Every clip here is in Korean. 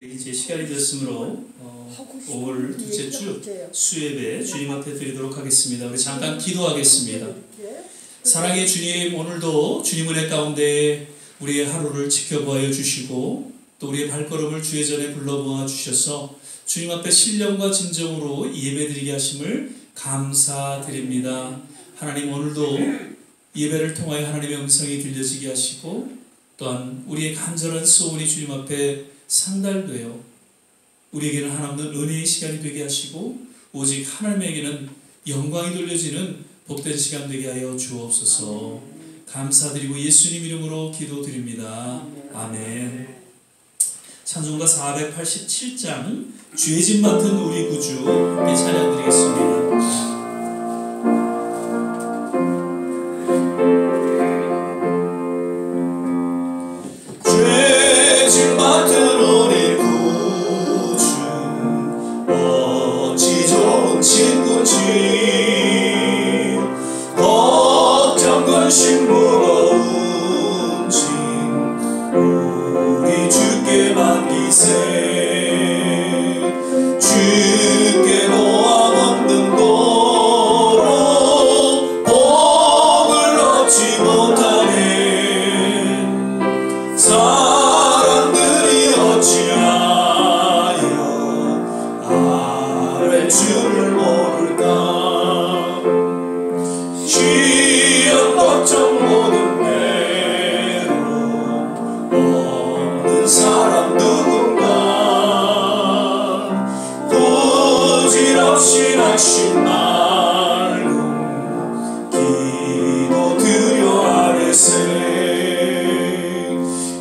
이제 시간이 됐으므로 5월 둘째 주 수예배 주님 앞에 드리도록 하겠습니다. 우리 잠깐 기도하겠습니다. 사랑의 주님, 오늘도 주님 은혜 가운데 우리의 하루를 지켜보아 주시고 또 우리의 발걸음을 주의 전에 불러모아 주셔서 주님 앞에 신령과 진정으로 예배드리게 하심을 감사드립니다. 하나님, 오늘도 예배를 통하여 하나님의 음성이 들려지게 하시고 또한 우리의 간절한 소원이 주님 앞에 상달되어 우리에게는 하나님의 은혜의 시간이 되게 하시고 오직 하나님에게는 영광이 돌려지는 복된 시간 되게 하여 주옵소서. 감사드리고 예수님 이름으로 기도드립니다. 아멘. 찬송가 487장 죄짐 맡은 우리 구주 찬양드리겠습니다.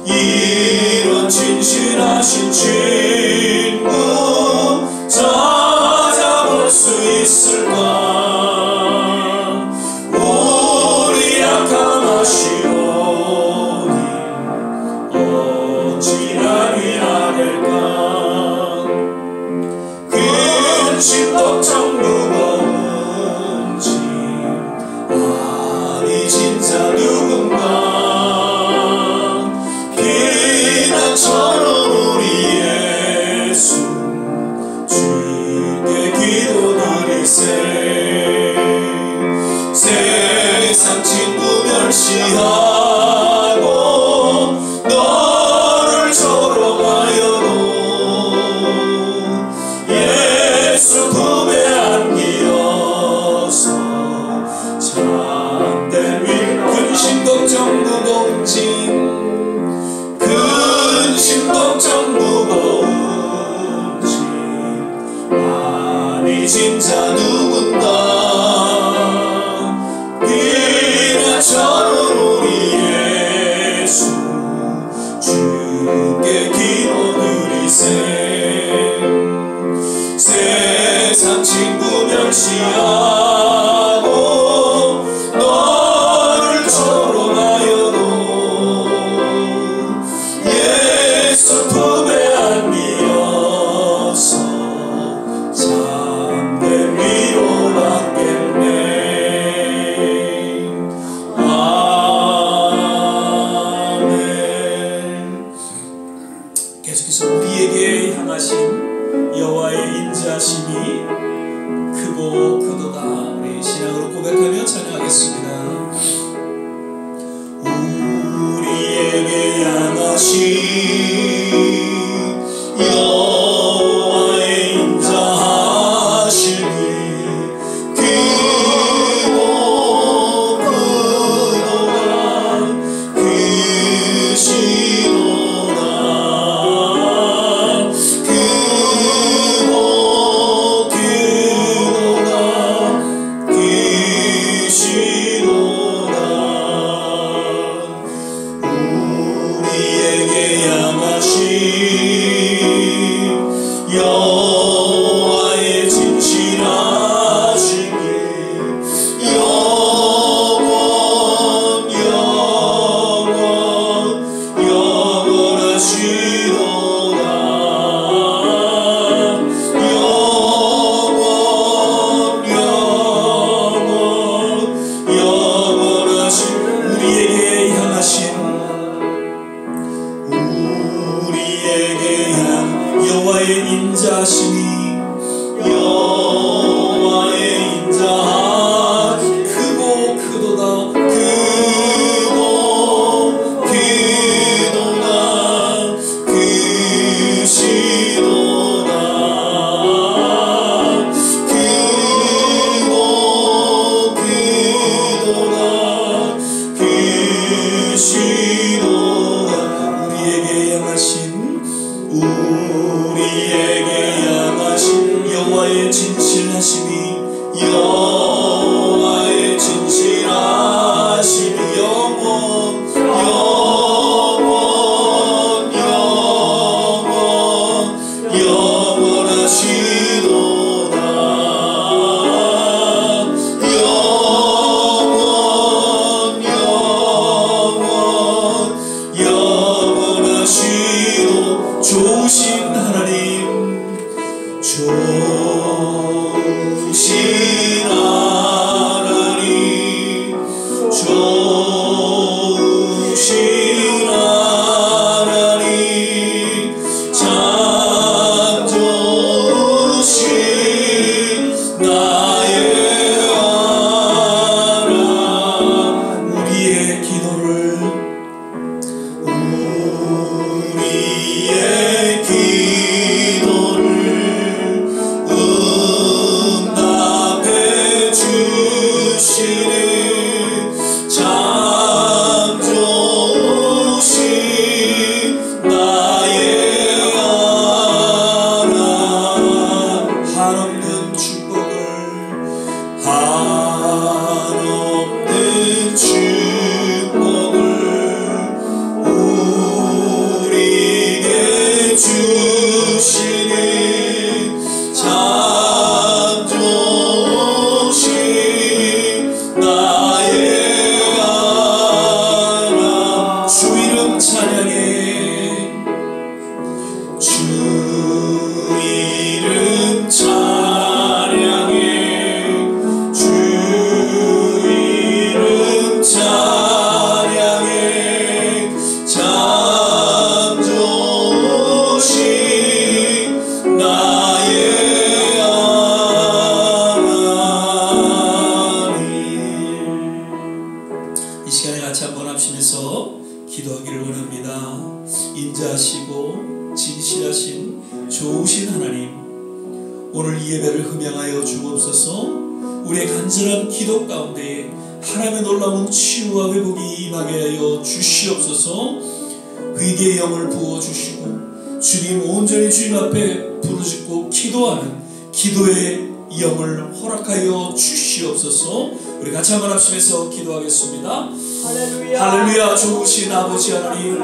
이런 진실하신 친구 찾아볼 수 있을까? 우리 약함하시오니 어찌하리 않을까? 큰 심걱정 무거운 짐 아니 진짜 누군가 저는 우리 예수 주께 기도드리세. 세상 친구 멸시하고 너를 조롱하여도 예수 품에 안기어서 참된 근심 걱정 무거운 짐 걱정 무거운 짐 아니 진짜 누군가 비나 저는 우리 예수 주께 기도드리세. 세상 친구 멸시하고 너를 조롱하여도 품에 안기어서 참된 위로받겠네. 아멘. 계속해서 우리에게 향하신 여호와의 인자하심이 크고 크도다. 우리 신앙으로 고백하며 찬양하겠습니다. 우리에게 향하신 여호와의 인자하심이 크고 크도다. 크시도다. 크고 크도다. 크시도다. 우리에게 향하신 여호와의 진실하심이 영원하시도다. 영원하신 우리에게 향하신 우리에게 향 여호와의 인자하심이 여호와의 인자 크고 크도다 크고 크도다 크시도다 크고 크도다 크시도다 우리에게 향하신 여호와의 진실하심이 여호와의 진실하심이 영원하시도다 영원하시도 좋으신 하나님 좋으신 하나님 좋으신 하나님 참 좋으신 나의 하나님 우리의 기도를 응답해 주시는 참 좋으신 나의 하나님 한없는 축복을 한없는 축복을 우리에게 주시는 참 좋으신 나의 하나님 주 이름 찬양해 주 이름 찬양해 주 이름 찬양해 참 좋으신 나의 하나님 이 시간에 같이 한번 합심해서 기도하기를 원합니다. 인자하시고 진실하신 좋으신 하나님 오늘 이 예배를 흠양하여 주옵소서. 우리의 간절한 기도 가운데 하나님의 놀라운 치유와 회복이 임하게 하여 주시옵소서. 위기의 영을 부어주시고 주님 온전히 주님 앞에 부르짖고 기도하는 기도의 영을 허락하여 주시옵소서. 우리 같이 한번 합심해서 기도하겠습니다. 할렐루야. 좋으신 아버지 하나님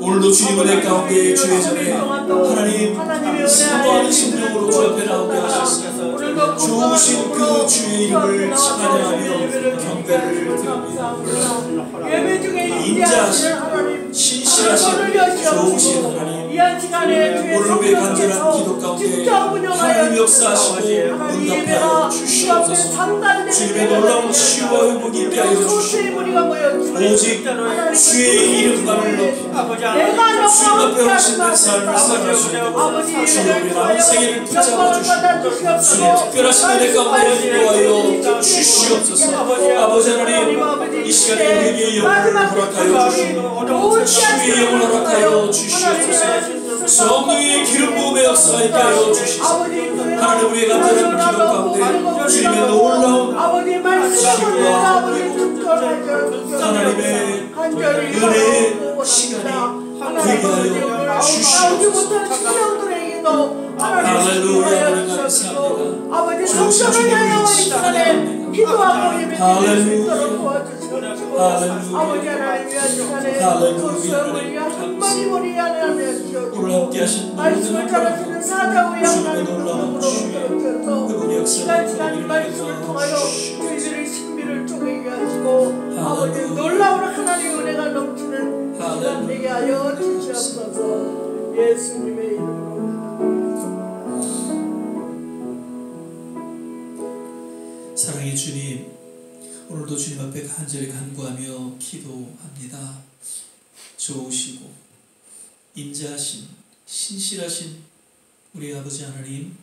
오늘도 주님 은혜 가운데 주의 전에 하나님 사모하는 심령으로 주 앞에 나오게 하셨습니다. 좋으신 그 주의 이름을 찬양하며 경배를 드립니다. 인자하신 신실하신 좋으신 하나님 오늘 우리의 간절한 기도 가운데 하나님 역사하시고 응답하여 주시옵소서. 주님의 놀라운 치유와 회복이 있게 하여 주시고 오직 주의 이름만을 높이며 주님 앞에 오신 삶을 살아주시고 주님의 남은 생애를 붙잡아 주시고 주님의 특별하신 은혜 가운데 인도하여 주시옵소서. 아버지 하나님 이 시간에 우리에게 영을 허락하여 주시고 치유의 영을 허락하여 주시옵소서. 성령의 기름 부음의 역사가 있게 하여 주시소. 하나님 우리의 간절한 기도 가운데 주님의 놀라운 치유와 하나님의 은혜의 시간이 되게 하여 주시옵소서. 할렐루야. 하나님 감사합니다. 아버지 성전을 이 시간에 기도하고 예배드릴 수 있도록 도와주시옵소서. 아버지 하나님 위한 시간에 소수함을 위한 한마디 우리 안에 주옵소서. 말씀을 전하시는 사자의 하나님 들어주셔서 시간 말씀을 통하여 저희들의 신비를 쪼개게 하시고 아버지 놀라운 하나님의 은혜가 넘치는 시간 되게 하여 주시옵소서. 예수님의 이름으로 사랑의 주님, 오늘도 주님 앞에 간절히 간구하며 기도합니다. 좋으시고 인자하신 신실하신 우리 아버지 하나님,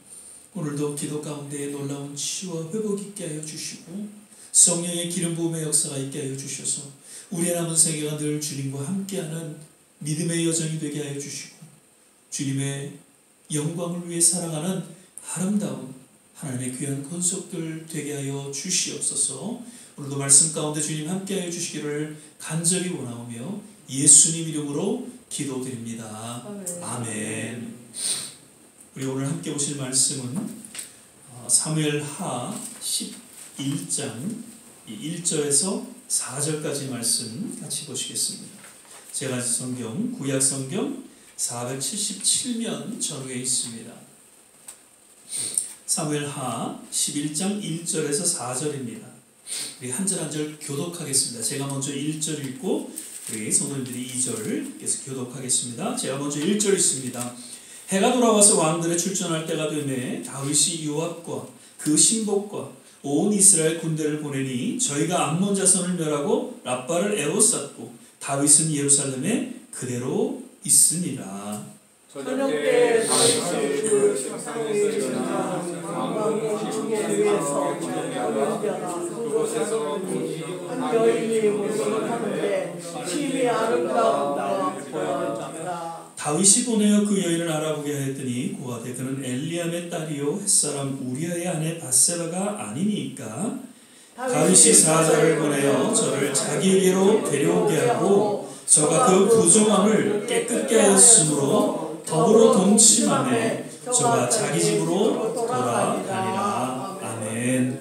오늘도 기도 가운데 놀라운 치유와 회복 있게 하여 주시고 성령의 기름 부음의 역사가 있게 하여 주셔서 우리의 남은 생애가 늘 주님과 함께하는 믿음의 여정이 되게 하여 주시고 주님의 영광을 위해 살아가는 아름다운 하나님의 귀한 권속들 되게 하여 주시옵소서. 오늘도 말씀 가운데 주님 함께 하여 주시기를 간절히 원하오며 예수님 이름으로 기도드립니다. 아멘. 우리 오늘 함께 보실 말씀은 사무엘하 11장 1절에서 4절까지 말씀 같이 보시겠습니다. 제가 성경 구약 성경 477면 전후에 있습니다. 사무엘하 11장 1절에서 4절입니다. 우리 한 절 한 절 교독하겠습니다. 제가 먼저 1절 읽고 우리 성도님들이 2절 계속 교독하겠습니다. 제가 먼저 1절 읽습니다. 해가 돌아와서 왕들의 출전할 때가 되매 다윗이 요압과 그 신복과 온 이스라엘 군대를 보내니 저희가 암몬 자손을 멸하고 랍바를 에워쌌고 다윗은 예루살렘에 그대로 있으니라. 저녁때 다윗이 그 식상에 일어나 왕궁 중에 위에서 어른자가 그곳에서 한 여인이 문을 하는데 심히 아름다움과 보였다. 다윗이 보내어 그 여인을 알아보게 하였더니 고하되 그는 엘리암의 딸이요 햇사람 우리아의 아내 밧세바가 아니니까. 다윗이 사자를 보내어 저를 자기에게로 데려오게 하고 저가 그 부정함을 깨끗게 하였으므로 더불어 동침하매 저가 자기 집으로 돌아가니라. 아멘.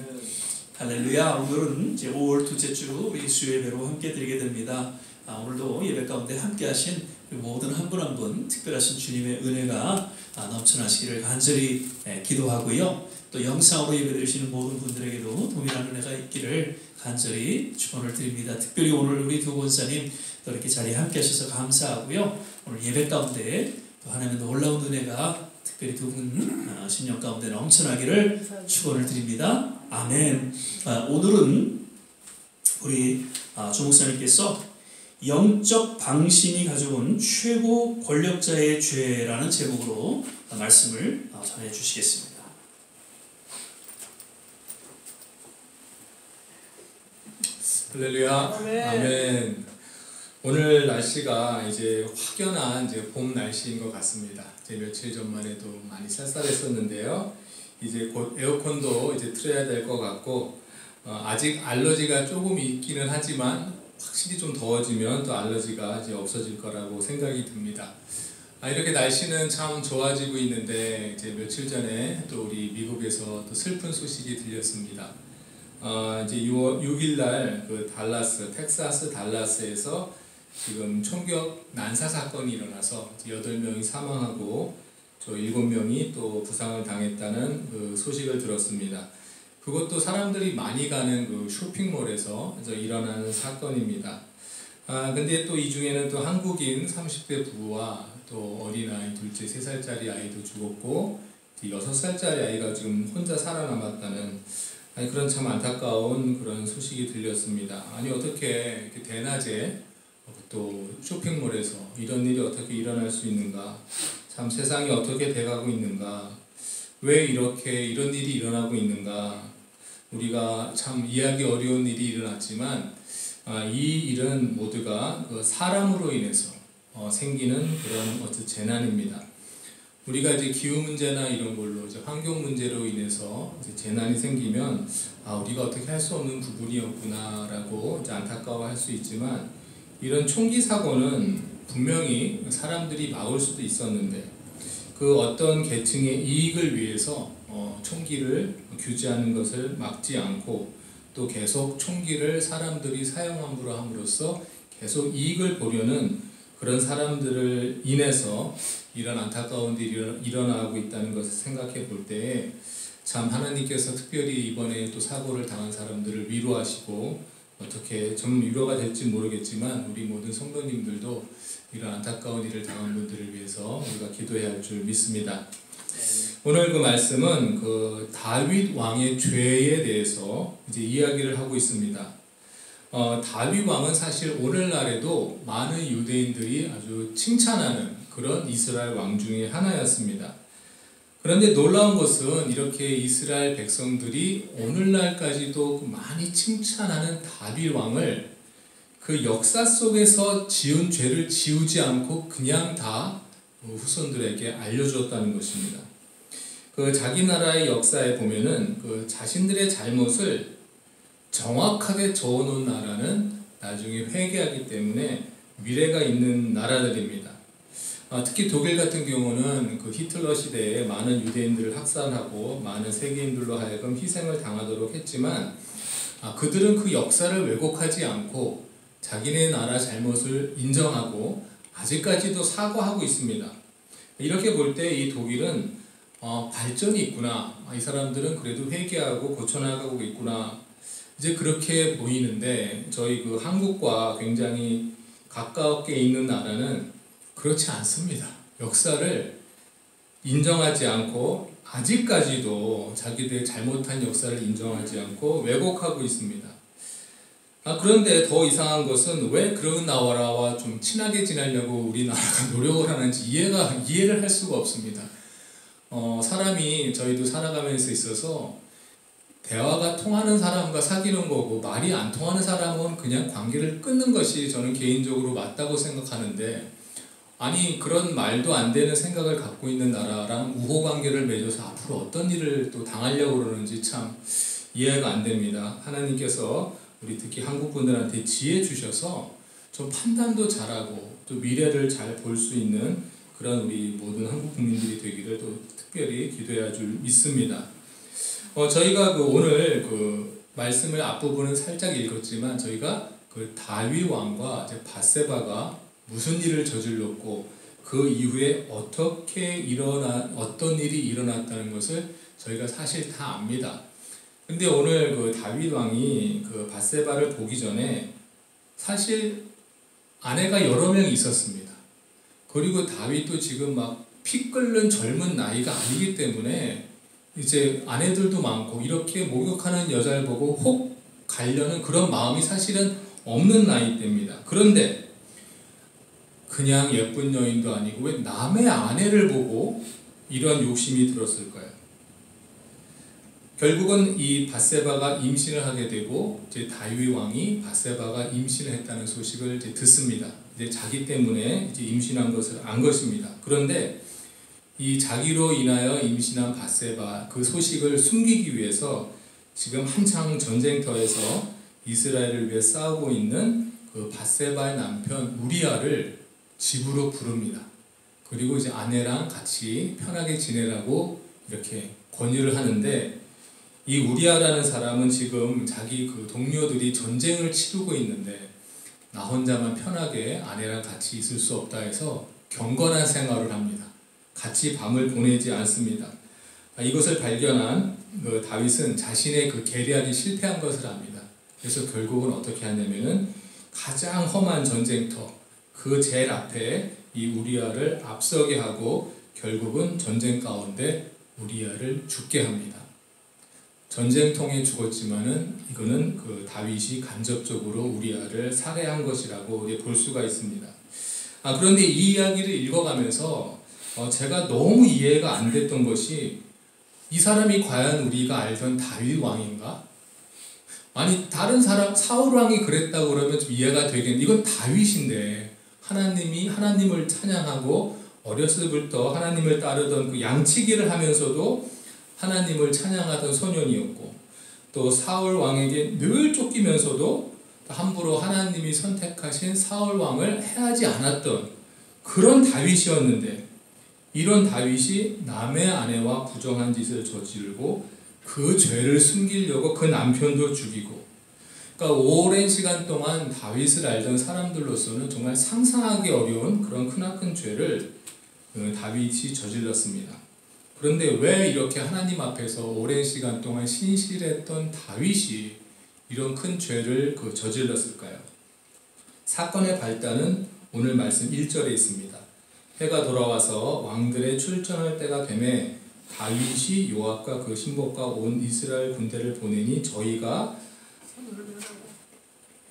할렐루야. 오늘은 이제 5월 둘째 주 우리 수요예배로 함께 드리게 됩니다. 오늘도 예배 가운데 함께 하신 모든 한 분 한 분 특별하신 주님의 은혜가 넘쳐나시기를 간절히 기도하고요. 또 영상으로 예배 드리시는 모든 분들에게도 동일한 은혜가 있기를 간절히 축원을 드립니다. 특별히 오늘 우리 두 권사님 또 이렇게 자리에 함께 하셔서 감사하고요. 오늘 예배 가운데 또 하나님의 놀라운 은혜가 특별히 두 분 신령 가운데 넘쳐나기를 축원을 드립니다. 아멘. 오늘은 우리 조 목사님께서 영적 방심이 가져온 최고 권력자의 죄라는 제목으로 말씀을 전해 주시겠습니다. 할렐루야. 아멘. 오늘 날씨가 이제 확연한 봄 날씨인 것 같습니다. 이제 며칠 전만 해도 많이 쌀쌀했었는데요. 이제 곧 에어컨도 이제 틀어야 될 것 같고, 아직 알러지가 조금 있기는 하지만 확실히 좀 더워지면 또 알러지가 이제 없어질 거라고 생각이 듭니다. 이렇게 날씨는 참 좋아지고 있는데 이제 며칠 전에 또 우리 미국에서 또 슬픈 소식이 들렸습니다. 이제 6일 날 그 텍사스 달라스에서 지금 총격 난사 사건이 일어나서 8명이 사망하고 저 7명이 또 부상을 당했다는 그 소식을 들었습니다. 그것도 사람들이 많이 가는 그 쇼핑몰에서 일어나는 사건입니다. 근데 또 이 중에는 또 한국인 30대 부부와 또 어린아이 둘째 3살짜리 아이도 죽었고 6살짜리 아이가 지금 혼자 살아남았다는 그런 참 안타까운 그런 소식이 들렸습니다. 어떻게 이렇게 대낮에 또 쇼핑몰에서 이런 일이 어떻게 일어날 수 있는가? 참 세상이 어떻게 돼가고 있는가? 왜 이렇게 이런 일이 일어나고 있는가? 우리가 참 이해하기 어려운 일이 일어났지만 이 일은 모두가 그 사람으로 인해서 생기는 그런 어떤 재난입니다. 우리가 이제 기후 문제나 이런 걸로 이제 환경 문제로 인해서 이제 재난이 생기면 우리가 어떻게 할 수 없는 부분이었구나라고 이제 안타까워할 수 있지만 이런 총기 사고는 분명히 사람들이 막을 수도 있었는데 그 어떤 계층의 이익을 위해서 총기를 규제하는 것을 막지 않고 또 계속 총기를 사람들이 사용함으로 함으로써 계속 이익을 보려는 그런 사람들을 인해서 이런 안타까운 일이 일어나고 있다는 것을 생각해 볼 때에 참 하나님께서 특별히 이번에 또 사고를 당한 사람들을 위로하시고 어떻게 좀 위로가 될지 모르겠지만 우리 모든 성도님들도 이런 안타까운 일을 당한 분들을 위해서 우리가 기도해야 할 줄 믿습니다. 오늘 그 말씀은 그 다윗 왕의 죄에 대해서 이제 이야기를 하고 있습니다. 다윗 왕은 사실 오늘날에도 많은 유대인들이 아주 칭찬하는 그런 이스라엘 왕 중에 하나였습니다. 그런데 놀라운 것은 이렇게 이스라엘 백성들이 오늘날까지도 많이 칭찬하는 다윗 왕을 그 역사 속에서 지은 죄를 지우지 않고 그냥 다 후손들에게 알려주었다는 것입니다. 그 자기 나라의 역사에 보면은 그 자신들의 잘못을 정확하게 적어놓은 나라는 나중에 회개하기 때문에 미래가 있는 나라들입니다. 특히 독일 같은 경우는 그 히틀러 시대에 많은 유대인들을 학살하고 많은 세계인들로 하여금 희생을 당하도록 했지만 그들은 그 역사를 왜곡하지 않고 자기네 나라 잘못을 인정하고 아직까지도 사과하고 있습니다. 이렇게 볼 때 이 독일은 발전이 있구나, 이 사람들은 그래도 회개하고 고쳐나가고 있구나, 이제 그렇게 보이는데 저희 그 한국과 굉장히 가깝게 있는 나라는 그렇지 않습니다. 역사를 인정하지 않고 아직까지도 자기들의 잘못한 역사를 인정하지 않고 왜곡하고 있습니다. 그런데 더 이상한 것은 왜 그런 나라와 좀 친하게 지내려고 우리나라가 노력을 하는지 이해를 할 수가 없습니다. 사람이 저희도 살아가면서 있어서 대화가 통하는 사람과 사귀는 거고 말이 안 통하는 사람은 그냥 관계를 끊는 것이 저는 개인적으로 맞다고 생각하는데, 아니 그런 말도 안 되는 생각을 갖고 있는 나라랑 우호관계를 맺어서 앞으로 어떤 일을 또 당하려고 그러는지 참 이해가 안 됩니다. 하나님께서 우리 특히 한국 분들한테 지혜 주셔서 좀 판단도 잘하고 또 미래를 잘 볼 수 있는 그런 우리 모든 한국 국민들이 되기를 또 특별히 기도해야 줄 믿습니다. 저희가 오늘 그 말씀을 앞부분은 살짝 읽었지만 저희가 그 다윗 왕과 밧세바가 무슨 일을 저질렀고 그 이후에 어떤 일이 일어났다는 것을 저희가 사실 다 압니다. 근데 오늘 그 다윗 왕이 그 밧세바를 보기 전에 사실 아내가 여러 명 있었습니다. 그리고 다윗도 지금 막 피 끓는 젊은 나이가 아니기 때문에 이제 아내들도 많고 이렇게 목욕하는 여자를 보고 혹 가려는 그런 마음이 사실은 없는 나이 때입니다. 그런데 그냥 예쁜 여인도 아니고 왜 남의 아내를 보고 이런 욕심이 들었을까요? 결국은 이 밧세바가 임신을 하게 되고 이제 다윗 왕이 밧세바가 임신을 했다는 소식을 이제 듣습니다. 이제 자기 때문에 이제 임신한 것을 안 것입니다. 그런데 이 자기로 인하여 임신한 밧세바 그 소식을 숨기기 위해서 지금 한창 전쟁터에서 이스라엘을 위해 싸우고 있는 그 밧세바의 남편 우리아를 집으로 부릅니다. 그리고 이제 아내랑 같이 편하게 지내라고 이렇게 권유를 하는데, 이 우리아라는 사람은 지금 자기 그 동료들이 전쟁을 치르고 있는데 나 혼자만 편하게 아내랑 같이 있을 수 없다 해서 경건한 생활을 합니다. 같이 밤을 보내지 않습니다. 이것을 발견한 그 다윗은 자신의 그 계략이 실패한 것을 압니다. 그래서 결국은 어떻게 하냐면은 가장 험한 전쟁터 그 제일 앞에 이 우리아를 앞서게 하고 결국은 전쟁 가운데 우리아를 죽게 합니다. 전쟁통에 죽었지만은 이거는 그 다윗이 간접적으로 우리아를 살해한 것이라고 볼 수가 있습니다. 그런데 이 이야기를 읽어가면서 제가 너무 이해가 안 됐던 것이, 이 사람이 과연 우리가 알던 다윗 왕인가? 아니 다른 사람 사울 왕이 그랬다고 그러면 좀 이해가 되겠는데 이건 다윗인데 하나님을 찬양하고 어렸을 때부터 하나님을 따르던 그 양치기를 하면서도 하나님을 찬양하던 소년이었고, 또 사울 왕에게 늘 쫓기면서도 함부로 하나님이 선택하신 사울 왕을 해하지 않았던 그런 다윗이었는데, 이런 다윗이 남의 아내와 부정한 짓을 저지르고 그 죄를 숨기려고 그 남편도 죽이고, 그러니까 오랜 시간 동안 다윗을 알던 사람들로서는 정말 상상하기 어려운 그런 크나큰 죄를 다윗이 저질렀습니다. 그런데 왜 이렇게 하나님 앞에서 오랜 시간 동안 신실했던 다윗이 이런 큰 죄를 저질렀을까요? 사건의 발단은 오늘 말씀 1절에 있습니다. 해가 돌아와서 왕들의 출전할 때가 되매 다윗이 요압과 그 신복과 온 이스라엘 군대를 보내니 저희가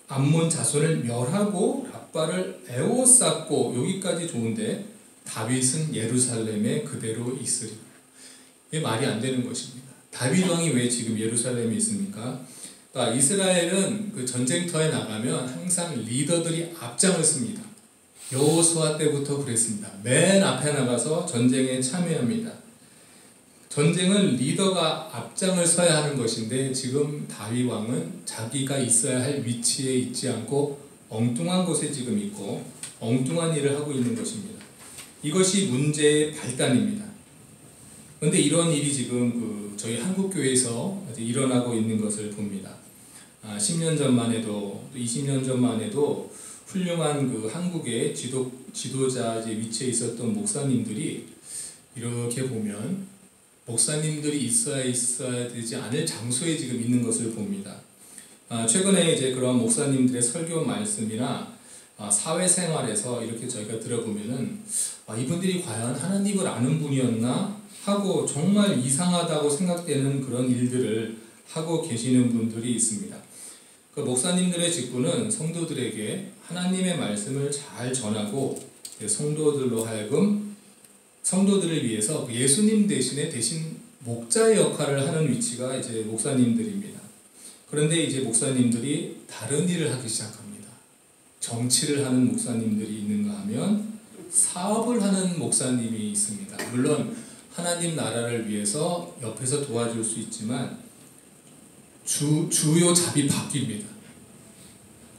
암몬 자손을 멸하고 랍바를 에워쌌고, 여기까지 좋은데 다윗은 예루살렘에 그대로 있으리. 이게 말이 안 되는 것입니다. 다윗 왕이 왜 지금 예루살렘에 있습니까? 그러니까 이스라엘은 그 전쟁터에 나가면 항상 리더들이 앞장을 씁니다. 여호수아 때부터 그랬습니다. 맨 앞에 나가서 전쟁에 참여합니다. 전쟁은 리더가 앞장을 서야 하는 것인데 지금 다윗 왕은 자기가 있어야 할 위치에 있지 않고 엉뚱한 곳에 지금 있고 엉뚱한 일을 하고 있는 것입니다. 이것이 문제의 발단입니다. 그런데 이런 일이 지금 저희 한국교회에서 일어나고 있는 것을 봅니다. 10년 전만 해도 20년 전만 해도 훌륭한 그 한국의 지도자 위치에 있었던 목사님들이 이렇게 보면 목사님들이 있어야 되지 않을 장소에 지금 있는 것을 봅니다. 최근에 이제 그런 목사님들의 설교 말씀이나 사회생활에서 이렇게 저희가 들어보면은 이분들이 과연 하나님을 아는 분이었나 하고 정말 이상하다고 생각되는 그런 일들을 하고 계시는 분들이 있습니다. 그 목사님들의 직분은 성도들에게 하나님의 말씀을 잘 전하고 성도들로 하여금 성도들을 위해서 예수님 대신 목자의 역할을 하는 위치가 이제 목사님들입니다. 그런데 이제 목사님들이 다른 일을 하기 시작합니다. 정치를 하는 목사님들이 있는가 하면 사업을 하는 목사님이 있습니다. 물론 하나님 나라를 위해서 옆에서 도와줄 수 있지만 주요 잡이 바뀝니다.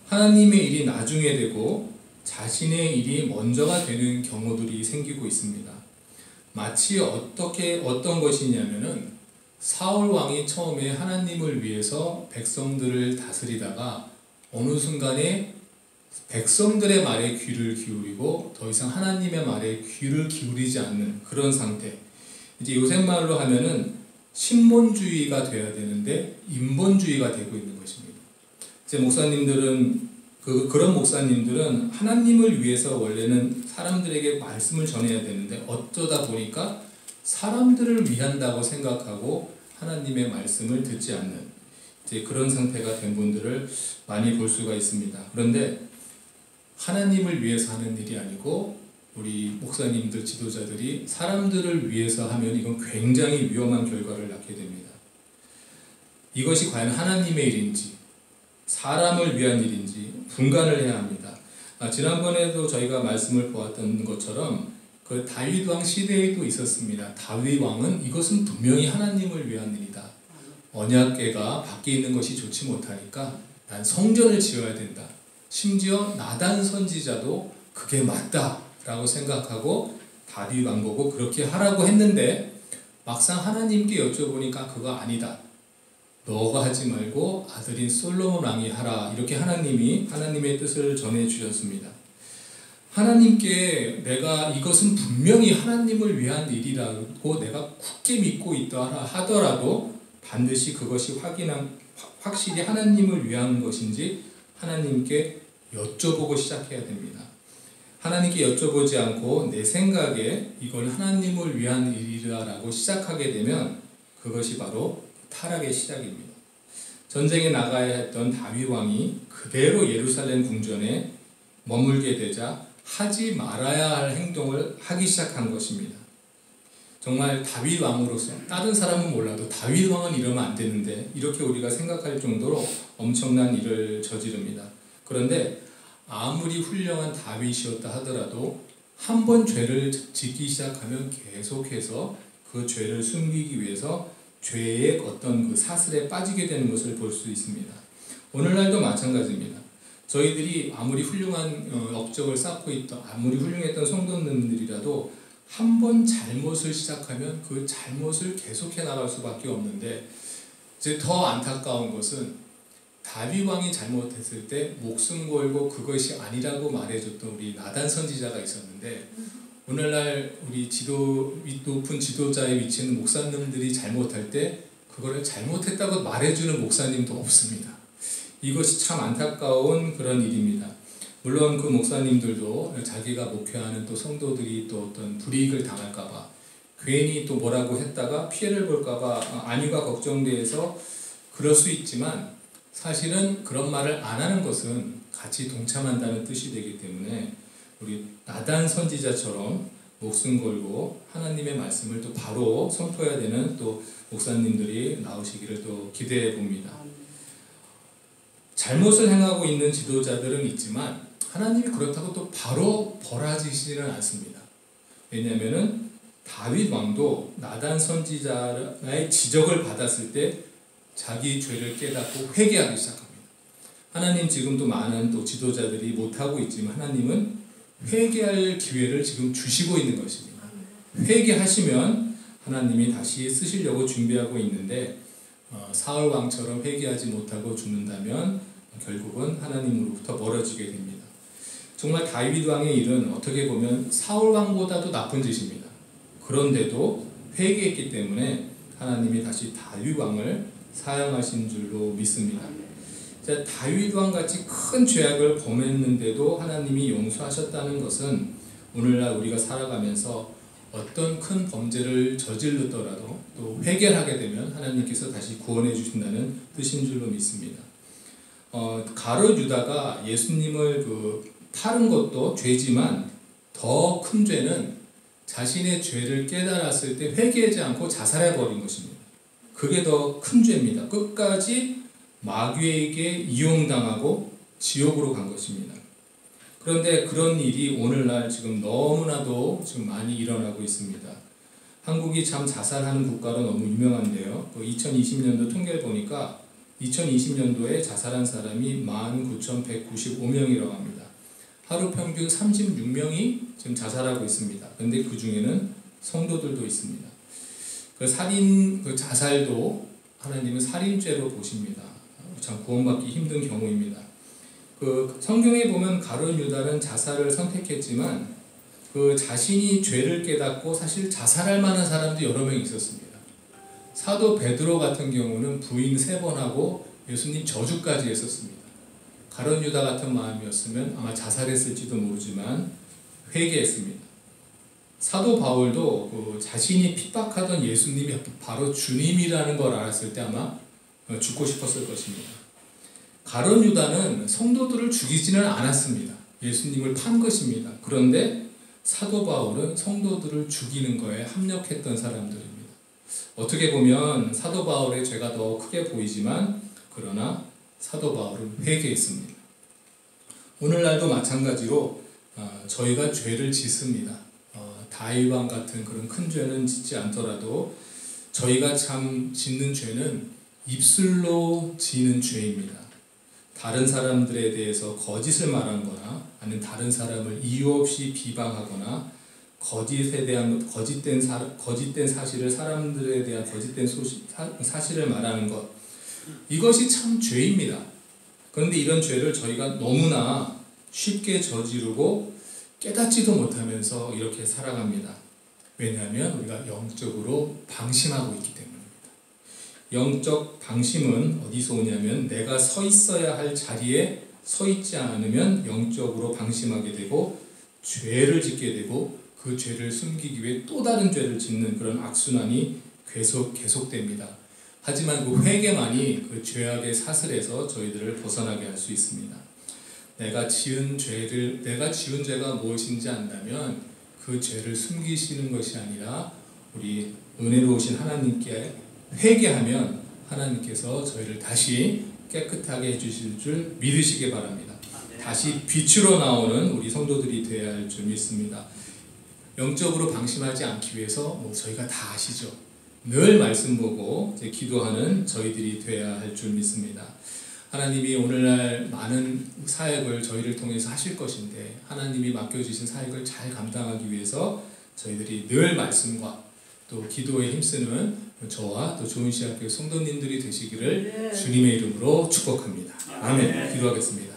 하나님의 일이 나중에 되고 자신의 일이 먼저가 되는 경우들이 생기고 있습니다. 마치 어떤 것이냐면은 사울 왕이 처음에 하나님을 위해서 백성들을 다스리다가 어느 순간에 백성들의 말에 귀를 기울이고 더 이상 하나님의 말에 귀를 기울이지 않는 그런 상태. 이제 요새 말로 하면은 신본주의가 되어야 되는데 인본주의가 되고 있는 것입니다. 제 목사님들은 그런 목사님들은 하나님을 위해서 원래는 사람들에게 말씀을 전해야 되는데 어쩌다 보니까 사람들을 위한다고 생각하고 하나님의 말씀을 듣지 않는 이제 그런 상태가 된 분들을 많이 볼 수가 있습니다. 그런데 하나님을 위해서 하는 일이 아니고 우리 목사님들 지도자들이 사람들을 위해서 하면 이건 굉장히 위험한 결과를 낳게 됩니다. 이것이 과연 하나님의 일인지 사람을 위한 일인지 분간을 해야 합니다. 지난번에도 저희가 말씀을 보았던 것처럼 그 다윗 왕 시대에도 있었습니다. 다윗 왕은 이것은 분명히 하나님을 위한 일이다. 언약궤가 밖에 있는 것이 좋지 못하니까 난 성전을 지어야 된다. 심지어 나단 선지자도 그게 맞다 라고 생각하고 다윗 왕 보고 그렇게 하라고 했는데 막상 하나님께 여쭤보니까 그거 아니다. 너가 하지 말고 아들인 솔로몬 왕이 하라. 이렇게 하나님의 뜻을 전해 주셨습니다. 하나님께 내가 이것은 분명히 하나님을 위한 일이라고 내가 굳게 믿고 있다 하더라도 반드시 그것이 확실히 하나님을 위한 것인지 하나님께 여쭤보고 시작해야 됩니다. 하나님께 여쭤보지 않고 내 생각에 이걸 하나님을 위한 일이라고 시작하게 되면 그것이 바로 타락의 시작입니다. 전쟁에 나가야 했던 다윗 왕이 그대로 예루살렘 궁전에 머물게 되자 하지 말아야 할 행동을 하기 시작한 것입니다. 정말 다윗 왕으로서 다른 사람은 몰라도 다윗 왕은 이러면 안 되는데 이렇게 우리가 생각할 정도로 엄청난 일을 저지릅니다. 그런데 아무리 훌륭한 다윗이었다 하더라도 한 번 죄를 짓기 시작하면 계속해서 그 죄를 숨기기 위해서 죄의 어떤 그 사슬에 빠지게 되는 것을 볼 수 있습니다. 오늘날도 마찬가지입니다. 저희들이 아무리 훌륭한 업적을 쌓고 있던 아무리 훌륭했던 성도님들이라도 한 번 잘못을 시작하면 그 잘못을 계속해 나갈 수밖에 없는데 이제 더 안타까운 것은 다윗 왕이 잘못했을 때 목숨 걸고 그것이 아니라고 말해줬던 우리 나단 선지자가 있었는데 오늘날 우리 높은 지도자의 위치에 있는 목사님들이 잘못할 때 그거를 잘못했다고 말해주는 목사님도 없습니다. 이것이 참 안타까운 그런 일입니다. 물론 그 목사님들도 자기가 목회하는 또 성도들이 또 어떤 불이익을 당할까봐 괜히 또 뭐라고 했다가 피해를 볼까봐 안위가 걱정돼서 그럴 수 있지만 사실은 그런 말을 안 하는 것은 같이 동참한다는 뜻이 되기 때문에 우리 나단 선지자처럼 목숨 걸고 하나님의 말씀을 또 바로 선포해야 되는 또 목사님들이 나오시기를 또 기대해 봅니다. 잘못을 행하고 있는 지도자들은 있지만 하나님이 그렇다고 또 바로 벌하시지는 않습니다. 왜냐하면은 다윗 왕도 나단 선지자의 지적을 받았을 때 자기 죄를 깨닫고 회개하기 시작합니다. 하나님 지금도 많은 또 지도자들이 못하고 있지만 하나님은 회개할 기회를 지금 주시고 있는 것입니다. 회개하시면 하나님이 다시 쓰시려고 준비하고 있는데 사울 왕처럼 회개하지 못하고 죽는다면 결국은 하나님으로부터 멀어지게 됩니다. 정말 다윗 왕의 일은 어떻게 보면 사울 왕보다도 나쁜 짓입니다. 그런데도 회개했기 때문에 하나님이 다시 다윗 왕을 사용하신 줄로 믿습니다. 다윗 왕같이 큰 죄악을 범했는데도 하나님이 용서하셨다는 것은 오늘날 우리가 살아가면서 어떤 큰 범죄를 저지르더라도 또 회개하게 되면 하나님께서 다시 구원해 주신다는 뜻인 줄로 믿습니다. 가룟 유다가 예수님을 팔은 것도 죄지만 더 큰 죄는 자신의 죄를 깨달았을 때 회개하지 않고 자살해 버린 것입니다. 그게 더 큰 죄입니다. 끝까지 마귀에게 이용당하고 지옥으로 간 것입니다. 그런데 그런 일이 오늘날 지금 너무나도 지금 많이 일어나고 있습니다. 한국이 참 자살하는 국가로 너무 유명한데요. 2020년도 통계를 보니까 2020년도에 자살한 사람이 19,195명이라고 합니다. 하루 평균 36명이 지금 자살하고 있습니다. 그런데 그 중에는 성도들도 있습니다. 자살도 하나님은 살인죄로 보십니다. 참 구원받기 힘든 경우입니다. 성경에 보면 가룟 유다는 자살을 선택했지만 자신이 죄를 깨닫고 사실 자살할 만한 사람도 여러 명 있었습니다. 사도 베드로 같은 경우는 부인 3번 하고 예수님 저주까지 했었습니다. 가룟 유다 같은 마음이었으면 아마 자살했을지도 모르지만 회개했습니다. 사도 바울도 자신이 핍박하던 예수님이 바로 주님이라는 걸 알았을 때 아마 죽고 싶었을 것입니다. 가룟 유다는 성도들을 죽이지는 않았습니다. 예수님을 판 것입니다. 그런데 사도 바울은 성도들을 죽이는 거에 합력했던 사람들입니다. 어떻게 보면 사도 바울의 죄가 더 크게 보이지만 그러나 사도 바울은 회개했습니다. 오늘날도 마찬가지로 저희가 죄를 짓습니다. 다윗 왕 같은 그런 큰 죄는 짓지 않더라도 저희가 참 짓는 죄는 입술로 지는 죄입니다. 다른 사람들에 대해서 거짓을 말하거나 아니면 다른 사람을 이유 없이 비방하거나 거짓된 사실을 사람들에 대한 거짓된 사실을 말하는 것, 이것이 참 죄입니다. 그런데 이런 죄를 저희가 너무나 쉽게 저지르고 깨닫지도 못하면서 이렇게 살아갑니다. 왜냐하면 우리가 영적으로 방심하고 있기 때문입니다. 영적 방심은 어디서 오냐면 내가 서 있어야 할 자리에 서 있지 않으면 영적으로 방심하게 되고 죄를 짓게 되고 그 죄를 숨기기 위해 또 다른 죄를 짓는 그런 악순환이 계속됩니다. 하지만 그 회개만이 그 죄악의 사슬에서 저희들을 벗어나게 할 수 있습니다. 내가 지은 죄가 무엇인지 안다면 그 죄를 숨기시는 것이 아니라 우리 은혜로우신 하나님께 회개하면 하나님께서 저희를 다시 깨끗하게 해주실 줄 믿으시기 바랍니다. 다시 빛으로 나오는 우리 성도들이 되어야 할 줄 믿습니다. 영적으로 방심하지 않기 위해서 저희가 다 아시죠? 늘 말씀 보고 기도하는 저희들이 되어야 할 줄 믿습니다. 하나님이 오늘날 많은 사역을 저희를 통해서 하실 것인데 하나님이 맡겨주신 사역을 잘 감당하기 위해서 저희들이 늘 말씀과 또 기도에 힘쓰는 저와 또 좋은시학교 성도님들이 되시기를 주님의 이름으로 축복합니다. 아멘. 기도하겠습니다.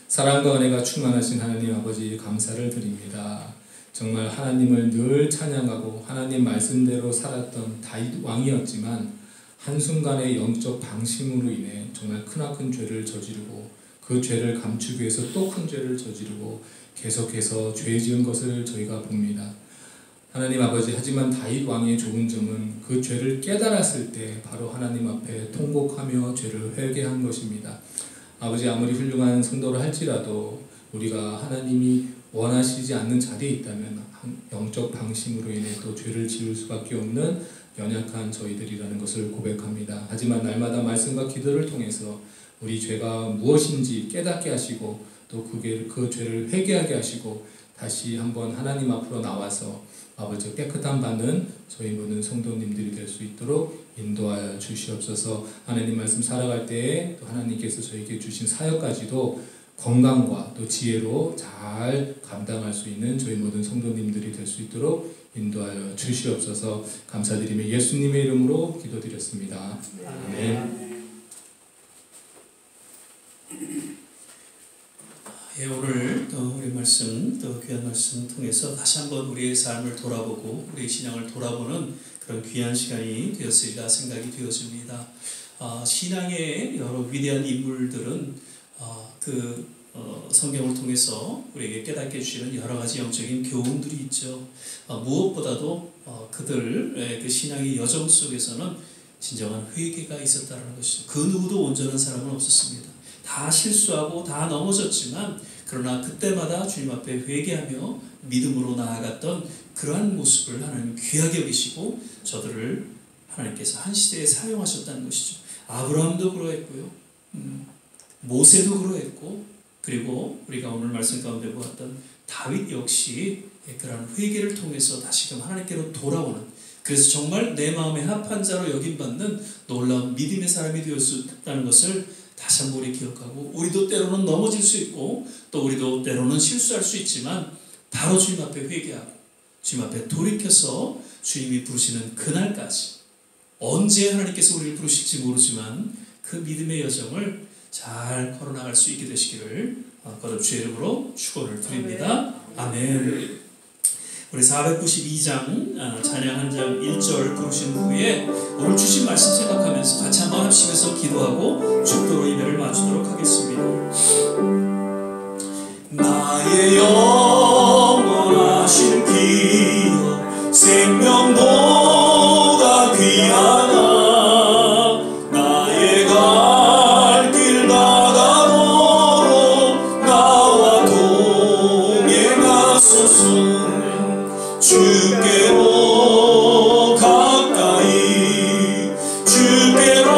사랑과 은혜가 충만하신 하나님 아버지 감사를 드립니다. 정말 하나님을 늘 찬양하고 하나님 말씀대로 살았던 다윗 왕이었지만 한순간의 영적 방심으로 인해 정말 크나큰 죄를 저지르고 그 죄를 감추기 위해서 또 큰 죄를 저지르고 계속해서 죄 지은 것을 저희가 봅니다. 하나님 아버지, 하지만 다윗 왕의 좋은 점은 그 죄를 깨달았을 때 바로 하나님 앞에 통곡하며 죄를 회개한 것입니다. 아버지, 아무리 훌륭한 성도를 할지라도 우리가 하나님이 원하시지 않는 자리에 있다면 영적 방심으로 인해 또 죄를 지을 수밖에 없는 연약한 저희들이라는 것을 고백합니다. 하지만 날마다 말씀과 기도를 통해서 우리 죄가 무엇인지 깨닫게 하시고 또 그 죄를 회개하게 하시고 다시 한번 하나님 앞으로 나와서 아버지 깨끗한 받는 저희 모든 성도님들이 될 수 있도록 인도하여 주시옵소서. 하나님 말씀 살아갈 때에 또 하나님께서 저에게 주신 사역까지도 건강과 또 지혜로 잘 감당할 수 있는 저희 모든 성도님들이 될 수 있도록 인도하여 주시옵소서. 감사드리며 예수님의 이름으로 기도드렸습니다. 아멘. 예, 오늘 또 우리 말씀, 또 귀한 말씀 통해서 다시 한번 우리의 삶을 돌아보고 우리의 신앙을 돌아보는 그런 귀한 시간이 되었으리라 생각이 되어집니다. 신앙의 여러 위대한 인물들은 성경을 통해서 우리에게 깨닫게 해주시는 여러 가지 영적인 교훈들이 있죠. 무엇보다도 그들의 그 신앙의 여정 속에서는 진정한 회개가 있었다는 것이죠. 그 누구도 온전한 사람은 없었습니다. 다 실수하고 다 넘어졌지만 그러나 그때마다 주님 앞에 회개하며 믿음으로 나아갔던 그러한 모습을 하나님 귀하게 여기시고 저들을 하나님께서 한 시대에 사용하셨다는 것이죠. 아브라함도 그러했고요. 모세도 그러했고 그리고 우리가 오늘 말씀 가운데 보았던 다윗 역시 그러한 회개를 통해서 다시금 하나님께로 돌아오는, 그래서 정말 내 마음에 합한 자로 여김받는 놀라운 믿음의 사람이 되었다는 것을 다시 한번 우리 기억하고, 우리도 때로는 넘어질 수 있고 또 우리도 때로는 실수할 수 있지만 바로 주님 앞에 회개하고 주님 앞에 돌이켜서 주님이 부르시는 그날까지, 언제 하나님께서 우리를 부르실지 모르지만 그 믿음의 여정을 잘 걸어나갈 수 있게 되시기를 거듭 주의 이름으로 축원을 드립니다. 아멘. 우리 492장 찬양 한 장 1절 부르신 후에 오늘 주신 말씀 생각하면서 같이 한번 합심해서 기도하고 축도로 예배를 마치도록 하겠습니다. 나의 영원하신 기여 생명보다 귀하다. 나의 갈 길 나가도록 나와 동행하소서. 주께로 가까이 주께로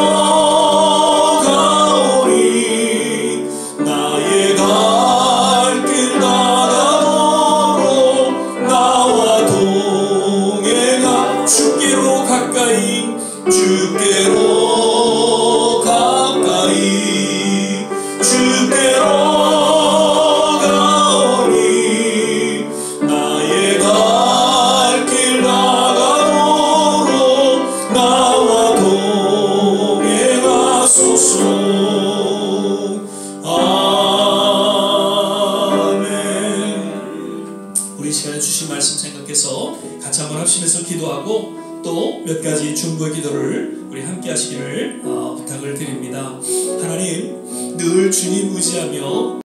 가오니 나의 갈 길 나가도록 나와 동행하. 주께로 가까이 주께로 가까이 주께로 같이 한번 합심해서 기도하고 또 몇 가지 중보의 기도를 우리 함께 하시기를 부탁을 드립니다. 하나님, 늘 주님 의지하며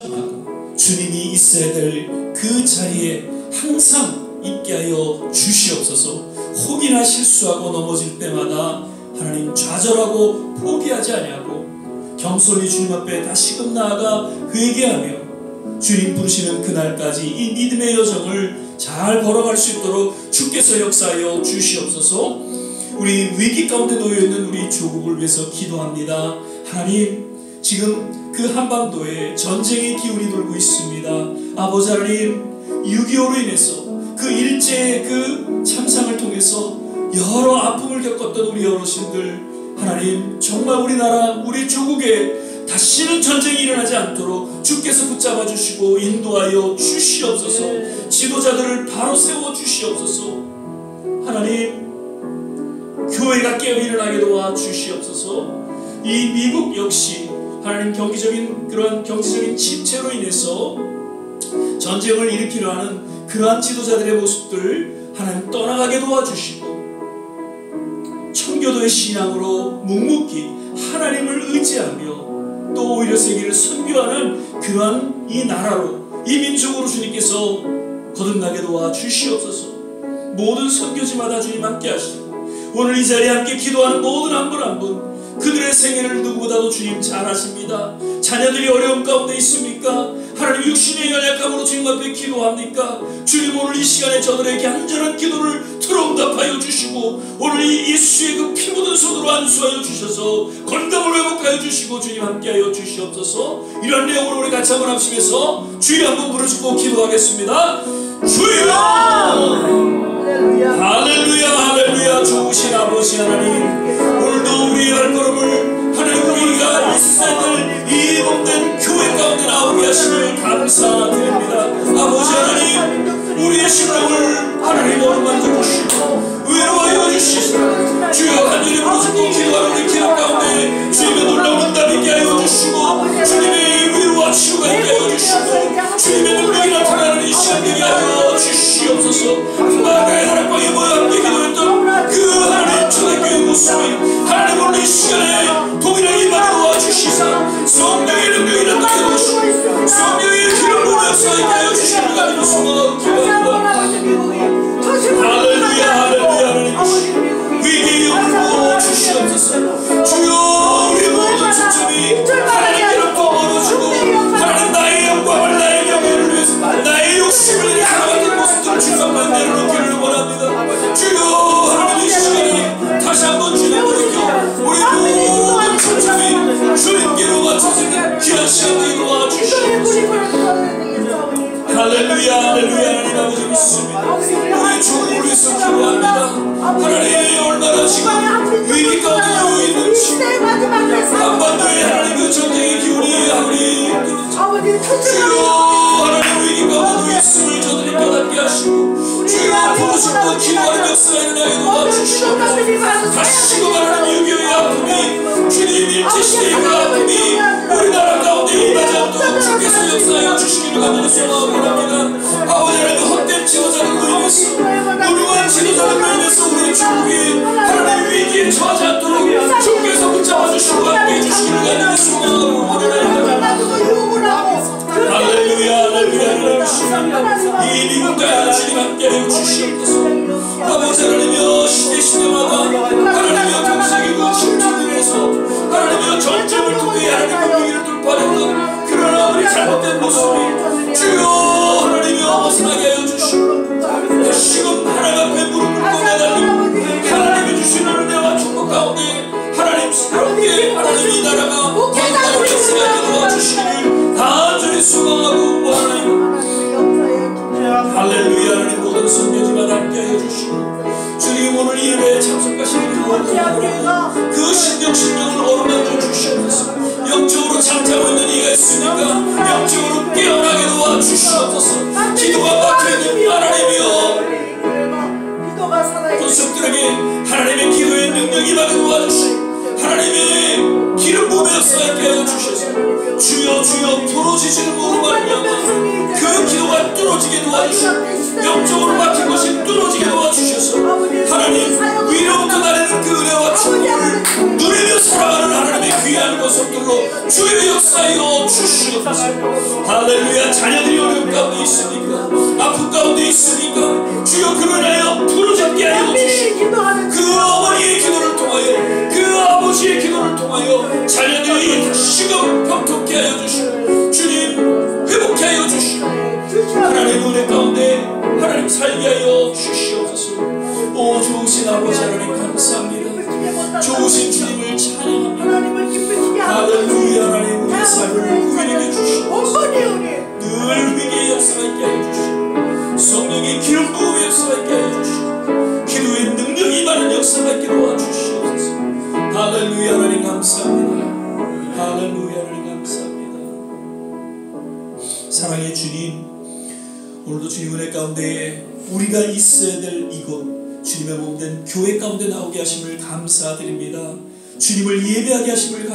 주님이 있어야 될 그 자리에 항상 있게 하여 주시옵소서. 혹이나 실수하고 넘어질 때마다 하나님 좌절하고 포기하지 아니하고 겸손히 주님 앞에 다시금 나아가 회개하며 주님 부르시는 그날까지 이 믿음의 여정을 잘 걸어갈 수 있도록 주께서 역사하여 주시옵소서. 우리 위기 가운데 놓여있는 우리 조국을 위해서 기도합니다. 하나님, 지금 그 한반도에 전쟁의 기운이 돌고 있습니다. 아버지 하나님, 6.25로 인해서 그 일제의 그 참상을 통해서 여러 아픔을 겪었던 우리 어르신들, 하나님 정말 우리나라 우리 조국에 다시는 전쟁이 일어나지 않도록 주께서 붙잡아 주시고 인도하여 주시옵소서. 지도자들을 바로 세워 주시옵소서. 하나님, 교회가 깨어 일어나게 도와 주시옵소서. 이 미국 역시 하나님 그런 경제적인 침체로 인해서 전쟁을 일으키려 하는 그러한 지도자들의 모습들 하나님 떠나가게 도와주시고, 청교도의 신앙으로 묵묵히 하나님을 의지하며 또 오히려 세계를 선교하는 그러한 이 나라로, 이 민족으로 주님께서 거듭나게 도와주시옵소서. 모든 선교지마다 주님 함께 하시고, 오늘 이 자리에 함께 기도하는 모든 한 분 한 분 그들의 생애를 누구보다도 주님 잘 아십니다. 자녀들이 어려움 가운데 있습니까? 하나님 육신의 연약함으로 주님 앞에 기도합니까? 주님 오늘 이 시간에 저들에게 간절한 기도를 들어응답하여 주시고 오늘 이 예수의 그 피 묻은 손으로 안수하여 주셔서 건강을 회복하여 주시고 주님 함께하여 주시옵소서. 이런 내용으로 우리 같이 한번 합심해서 주여 한번 부르짖고 기도하겠습니다. 주여! 할렐루야 할렐루야. 좋으신 아버지 하나님, 오늘도 우리의 발걸음을 하나님 우리가 있어야 이 몸된 교회 가운데 나오게 하심을 감사드립니다. 아버지 하나님, 우리의 심령을 하나님 어루만져 주시고 위로하여 주시고 주여 간절히 부르짖고 기도하는 우리 기도 가운데 주님의 놀라운 응답 있게 하여 주시고 주님의 위로와 치유가 있게 하여 주시고 주님의 능력이 나타나는 이 시간 되게 하여 주시옵소서. 마가의 다락방에 모여 함께 기도했던 그 하나님 초대교회 모습이 하나님 오늘 이 시간에 동일하게 임하여 주시사 성령의 능력이 나타나게 주시고 성령의 기름 부어 역사하게 하여 주시는 가지고 소망하고 기도합니다. 할렐루야 할렐루야. 하나님 위기의 영을 주시옵소서. 주여 우리 모든 초점이 하나님께로 떠오르시고 하나님 나의 영광을 나의 명예를 위해서 나의 욕심을 위해 살아가는 모습들 주님만 내려놓기를 원합니다. 주여 하나님 이 시간에 다시 한번 주님 부르짖고 우리 모든 초점이 주님께로 맞춰지는 귀한 시간 되게 도와주시옵소서. 할렐루야 할렐루야. 하나님 아버지 믿습니다. 우리 주님을 위해서 기도합니다. 하나님 얼마나 지금 위기 가운데 놓여 있는지 한반도에 하나님 그 전쟁의 기운이 아무리 주여 하나님 위기 가운데 놓여 있음을 저들이 깨닫게 하시고 주여 부르짖고 기도하는 역사가 일어나게 도와주시옵소서. 다시금 하나님 6.25의 아픔이 주님 일제시대의 그 아픔이 우리나라 가운데 임하지 않도록 주께서 역사하여 주시기를 간절히 소망합니다. 아버지 하나님 헛된 지도자들로 인해서 무능한 지도자들로 인해서 우리 중국이 하나님 위기에 처하지 않도록 주께서 붙잡아 주시고 함께해 주시기를 간절히 소망하고 원하나이다. 할렐루야 할렐루야. 이 미국과 주님 함께해 주시옵소서. 아버지 하나님이여 시대마다 하나님이여 경색의 그 침투들에서 하나님이여 전쟁을 통해 하나님의 위기를 돌파했던 그러나 우리 잘못된 모습이 주여 하나님이여 벗어나게 하여 주시고 다시금 하나님 앞에 무릎 꿇고 매달리고 하나님이 주시는 은혜와 축복 가운데 하나님 새롭게 하나님의 나라가 건강을 역사하게 도와주시기를 간절히 소망하고 원하나이다. 할렐루야. 하나님 모든 선교지마다 함께하여 주시고 주님 오늘 이 예배에 참석하시는 그 신령을 어루만져 주시옵소서. 영적으로 잠자고 있는 이가 있으니까 영적으로 깨어나게 도와주시옵소서. 기도가 막혀있는 하나님이여 권속들에게 하나님의 기도의 능력이 임하게 도와주시고 하나님의 기름 부음의 역사가 있게 하여 주셔서 주여 주여 부러지지는 모르고 말미암아 그 기도가 뚫어지게 도와주시고 영적으로 막힌 것이 뚫어지게 도와주셔서 하나님 위로부터 나르는 그 은혜와 축복을 누리며 살아가는 하나님의 귀한 모습들로 주의 역사여 주시옵소서. 할렐루야. 자녀들이 어려움 가운데 있으니까 아픔 가운데 있으니까 주여 그로 인하여 부르짖게 하여 주시고 그 어머니의 기도를 통하여 그 아버지의 기도를 통하여 자녀들이 다시금 평통케 하여 주시고 주님 회복케 하여 주시고 하나님 은혜 가운데 하나님 살게 하여 주시옵소서. 오 좋으신 아버지 하나님 감사합니다. 좋으신 주님을 찬양합니다. 할렐루야. 하나님 우리의 삶을 구별해 주시고 늘 위기의 역사가 있게 하여 주시고 성령의 기름 부음의 역사가 있게 하여 주시고 기도의 능력이 임하는 역사가 있게 도와주시옵소서. 할렐루야. 하나님 감사합니다. 할렐루야. 하나님 감사합니다. 사랑의 주님, 오늘도 주님 은혜 가운데 우리가 있어야 될 이곳 주님의 몸된 교회 가운데 나오게 하심을 감사드립니다. 주님을 예배하게 하심을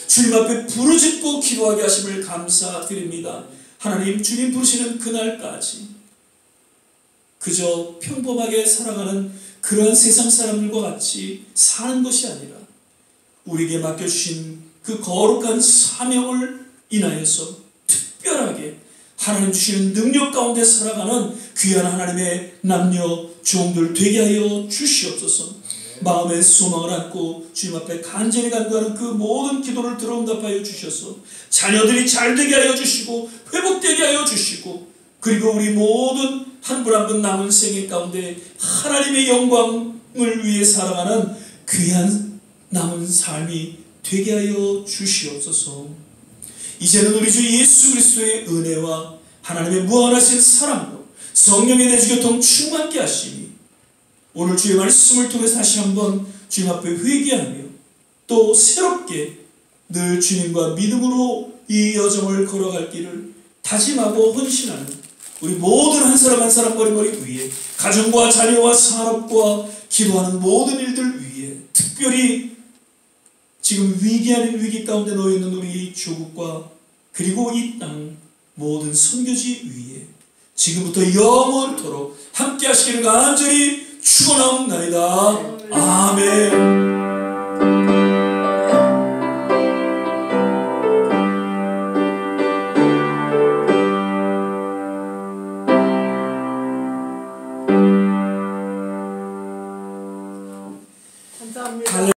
주님 앞에 부르짖고 기도하게 하심을 감사드립니다. 하나님 주님 부르시는 그날까지 그저 평범하게 살아가는 그러한 세상 사람들과 같이 사는 것이 아니라 우리에게 맡겨주신 그 거룩한 사명을 인하여서 특별하게 하나님 주시는 능력 가운데 살아가는 귀한 하나님의 남녀 종들 되게 하여 주시옵소서. 마음의 소망을 안고 주님 앞에 간절히 간구하는 그 모든 기도를 들어응답하여 주셔서 자녀들이 잘되게 하여 주시고 회복되게 하여 주시고, 그리고 우리 모든 한 분 한 분 남은 생애 가운데 하나님의 영광을 위해 살아가는 귀한 남은 삶이 되게 하여 주시옵소서. 이제는 우리 주 예수 그리스도의 은혜와 하나님의 무한하신 사랑으로 성령의 내주교통 충만케 하시니 오늘 주의 말씀을 통해서 다시 한번 주님 앞에 회개하며 또 새롭게 늘 주님과 믿음으로 이 여정을 걸어갈 길을 다짐하고 헌신하는 우리 모든 한 사람 한 사람 머리머리 위에, 가정과 자녀와 산업과 기도하는 모든 일들 위에, 특별히 지금 위기 아닌 위기 가운데 놓여있는 우리 조국과 그리고 이 땅 모든 선교지 위에 지금부터 영원토록 함께 하시기를 간절히 축원하옵나이다. 아멘.